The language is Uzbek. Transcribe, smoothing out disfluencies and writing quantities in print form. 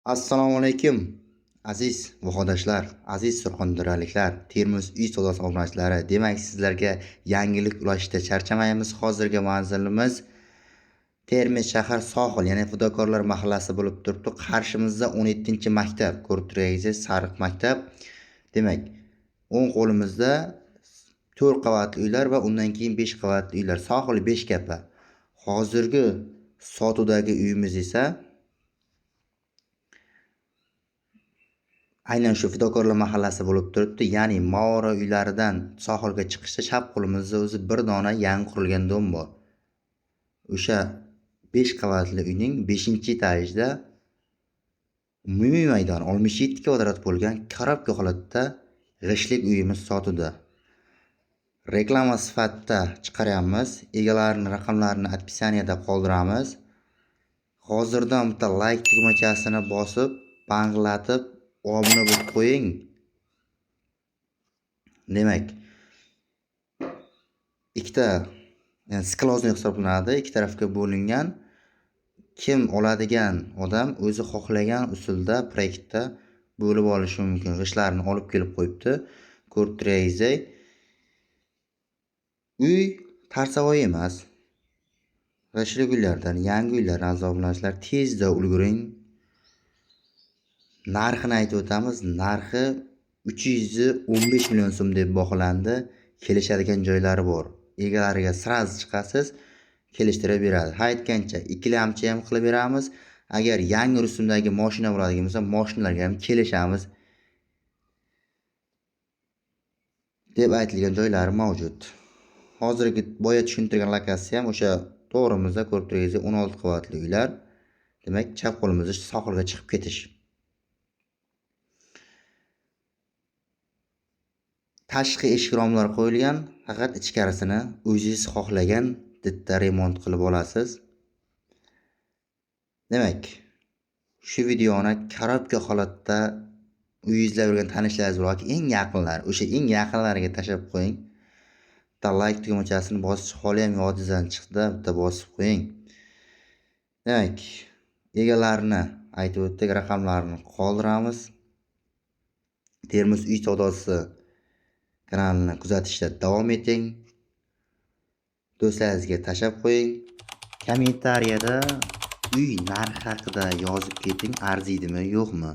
Assalomu alaykum, aziz vahodoshlar, aziz surxondaryoliklar, Termiz uy savdosi obunachilari. Demak, sizlarga yangilik ulashishda charchamaymiz. Hozirgi manzilimiz Termiz shahar sohil, ya'ni Fidokorlar mahallasi bo'lib turibdi. Qarshimizda 17-maktab, ko'rib turganingizdek, sariq maktab. Demak, o'ng qo'limizda 4 qavatli uylar va undan keyin 5 qavatli uylar. Sohil 5 kapa. Hozirgi sotuvdagi uyimiz esa aynan shu Fidokorlar mahallasi bo'lib turibdi. Ya'ni Mavara uylaridan sohilga chiqishda chap qo'limizda o'zi bir dona yangi qurilgan dom bor. O'sha 5 qavatli uyning 5-etajida umumiy maydon 67 kvadrat bo'lgan korobka holatda g'ishtlik uyimiz sotuvda. Reklama sifatida chiqaryapmiz. Egalarining raqamlarini opisiyaniyada qoldiramiz. Hozirdan bitta like tugmachasini bosib, banglatib obuna bo'lib qo'ying. Demak, ikkita sklozniy hisoblanadi, ikki tarafga bo'lingan. Kim oladigan odam o'zi xohlagan usulda proyektda bo'lib olishi mumkin. G'ishtlarni olib kelib qo'yibdi. Ko'rib turganingizdek, uy tarsavoy emas. G'ishtli uylardan, yangi uylar azoblanishlar tezda ulguring. Narxini aytib o'tamiz. Narxi 315 million so'm deb baholandi. Kelishadigan joylari bor. Egalariga sraz chiqasiz, kelishtirib beradi. Aytgancha ikkilamchi ham qilib beramiz. Agar yangi rusumdagi mashina bo'ladigan bo'lsa, mashinalarga ham kelishamiz deb aytilgan joylari mavjud. Hozirgi boya tushuntirgan lokatsiya ham o'sha to'g'rimizda ko'rib turganingizdek 16 qavatli uylar. Demak, chap qo'limizda sohilga chiqib ketish. Tashqi eshik romlar qo'yilgan, faqat ichkarisini o'zingiz xohlagan didda remont qilib olasiz. Demak, shu videoni korobka holatda uyingizda yurgan tanishlaringiz yoki eng yaqinlar, o'sha eng yaqinlariga tashlab qo'ying. Bitta like tugmachasini bosish holi ham yodingizdan chiqdi, bitta bosib qo'ying. Demak, egalarini aytib o'tdik, raqamlarini qoldiramiz. Termiz uy savdosi kanalini kuzatishda davom eting. Do'stlaringizga tashlab qo'ying. Kommentariyada uy narxi haqida yozib keting, arziydimi, yo'qmi?